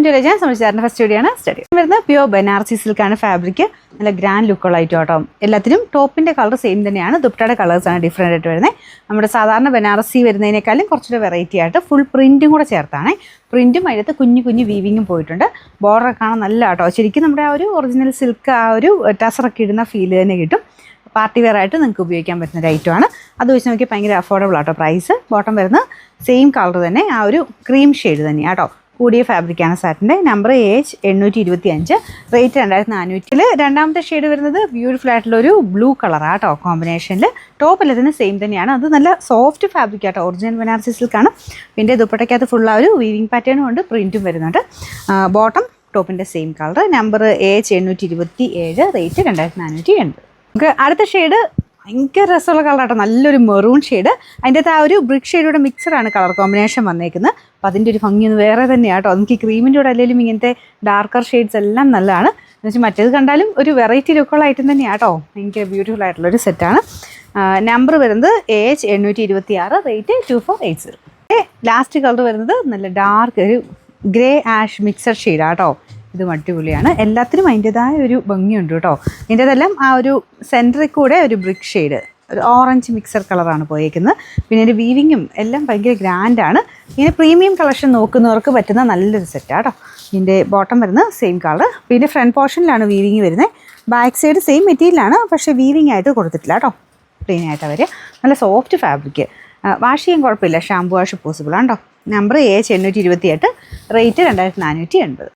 ഞാൻ സംബന്ധിച്ചാറിൻ്റെ ഫസ്റ്റ് വീഡിയോയാണ് സ്റ്റഡി വരുന്നത് പ്യൂർ ബനാറസി സിൽക്കാണ് ഫാബ്രിക്. നല്ല ഗ്രാൻഡ് ലുക്കുള്ള ഐറ്റം കേട്ടോ. എല്ലാത്തിനും ടോപ്പിൻ്റെ കളർ സെയിം തന്നെയാണ്. ദുപ്പട്ടയുടെ കളേഴ്സാണ് ഡിഫറെൻ്റ് ആയിട്ട് വരുന്നത്. നമ്മുടെ സാധാരണ ബനാറസി വരുന്നതിനേക്കാളും കുറച്ചുകൂടെ വെറൈറ്റി ആയിട്ട് ഫുൾ പ്രിൻറ്റും കൂടെ ചേർത്താണ്. പ്രിൻറ്റും അതിനകത്ത് കുഞ്ഞു കുഞ്ഞു വീവിങ്ങും പോയിട്ടുണ്ട്. ബോർഡർ കാണാൻ നല്ല കേട്ടോ. ശരിക്കും നമ്മുടെ ആ ഒരു ഒറിജിനൽ സിൽക്ക് ആ ഒരു ടസറൊക്കെ ഇടുന്ന ഫീൽ തന്നെ കിട്ടും. പാർട്ടി വെയർ ആയിട്ട് നിങ്ങൾക്ക് ഉപയോഗിക്കാൻ പറ്റുന്ന ഒരു ഐറ്റമാണ്. അത് വെച്ച് നോക്കി ഭയങ്കര അഫോർഡബിൾ ആട്ടോ പ്രൈസ്. ബോട്ടം വരുന്നത് സെയിം കളർ തന്നെ, ആ ഒരു ക്രീം ഷെയ്ഡ് തന്നെയാണ് കേട്ടോ. കൂടിയ ഫാബ്രിക്കാണ് സാറ്റിൻ്റെ. Number AH825, rate 2400. രണ്ടാമത്തെ ഷെയ്ഡ് വരുന്നത് ബ്യൂട്ടിഫുൾ ആയിട്ടുള്ളൊരു ബ്ലൂ കളറാണ് കേട്ടോ കോമ്പിനേഷനിൽ. ടോപ്പ് എല്ലാത്തിനും സെയിം തന്നെയാണ്. അത് നല്ല സോഫ്റ്റ് ഫാബ്രിക് ആട്ടോ, ഒറിജിനൽ ബനാറസി സിൽക്കാണ്. പിന്നെ ദുപ്പട്ടയ്ക്കകത്ത് ഫുൾ ആ ഒരു വീവിങ് പാറ്റേണും ഉണ്ട്, പ്രിൻറ്റും വരുന്നുണ്ട്. ബോട്ടം ടോപ്പിൻ്റെ same colour. Number AH827, rate 2480. നമുക്ക് അടുത്ത ഷെയ്ഡ് ഭയങ്കര രസമുള്ള കളറാട്ടോ, നല്ലൊരു മെറൂൺ ഷെയ്ഡ്. അതിൻ്റെ അകത്ത് ആ ഒരു ബ്രിക്ക് ഷെയ്ഡോടെ മിക്സഡാണ് കളർ കോമ്പിനേഷൻ വന്നേക്കുന്നത്. അപ്പോൾ അതിൻ്റെ ഒരു ഭംഗി ഒന്ന് വേറെ തന്നെയാണ് കേട്ടോ. നമുക്ക് ഈ ക്രീമിൻ്റെ കൂടെ അല്ലെങ്കിലും ഇങ്ങനത്തെ ഡാർക്കർ ഷെയ്ഡ്സ് എല്ലാം നല്ലതാണ്. എന്ന് വെച്ചാൽ മറ്റേത് കണ്ടാലും ഒരു വെറൈറ്റി ലുക്കുള്ള ഐറ്റം തന്നെയാണ് കേട്ടോ. ഭയങ്കര ബ്യൂട്ടിഫുൾ ആയിട്ടുള്ളൊരു സെറ്റാണ്. നമ്പർ വരുന്നത് AH826, റേറ്റ് 2480. ലാസ്റ്റ് കളർ വരുന്നത് നല്ല ഡാർക്ക് ഒരു ഗ്രേ ആഷ് മിക്സഡ് ഷെയ്ഡാണ് കേട്ടോ. ഇതും അടിപൊളിയാണ്. എല്ലാത്തിനും അതിൻ്റെതായ ഒരു ഭംഗിയുണ്ട് കേട്ടോ. ഇതിൻ്റെതെല്ലാം ആ ഒരു സെൻറ്ററിൽ കൂടെ ഒരു ബ്രിക്ക് ഷെയ്ഡ്, ഒരു ഓറഞ്ച് മിക്സർ കളറാണ് പോയേക്കുന്നത്. പിന്നെ ഒരു വീവിങ്ങും എല്ലാം ഭയങ്കര ഗ്രാൻഡാണ്. ഇങ്ങനെ പ്രീമിയം കളക്ഷൻ നോക്കുന്നവർക്ക് പറ്റുന്ന നല്ലൊരു സെറ്റാണ് കേട്ടോ. ഇതിൻ്റെ ബോട്ടം വരുന്നത് സെയിം കളർ. പിന്നെ ഫ്രണ്ട് പോർഷനിലാണ് വീവിങ് വരുന്നത്. ബാക്ക് സൈഡ് സെയിം മെറ്റീരിയലാണ്, പക്ഷേ വീവിങ് ആയിട്ട് കൊടുത്തിട്ടില്ല കേട്ടോ. പ്ലെയിൻ ആയിട്ടാണ് വരിക. നല്ല സോഫ്റ്റ് ഫാബ്രിക്. വാഷ് ചെയ്യാൻ കുഴപ്പമില്ല, ഷാമ്പു വാഷ് പോസിബിളാണ് കേട്ടോ. Number AH828, rate 2480.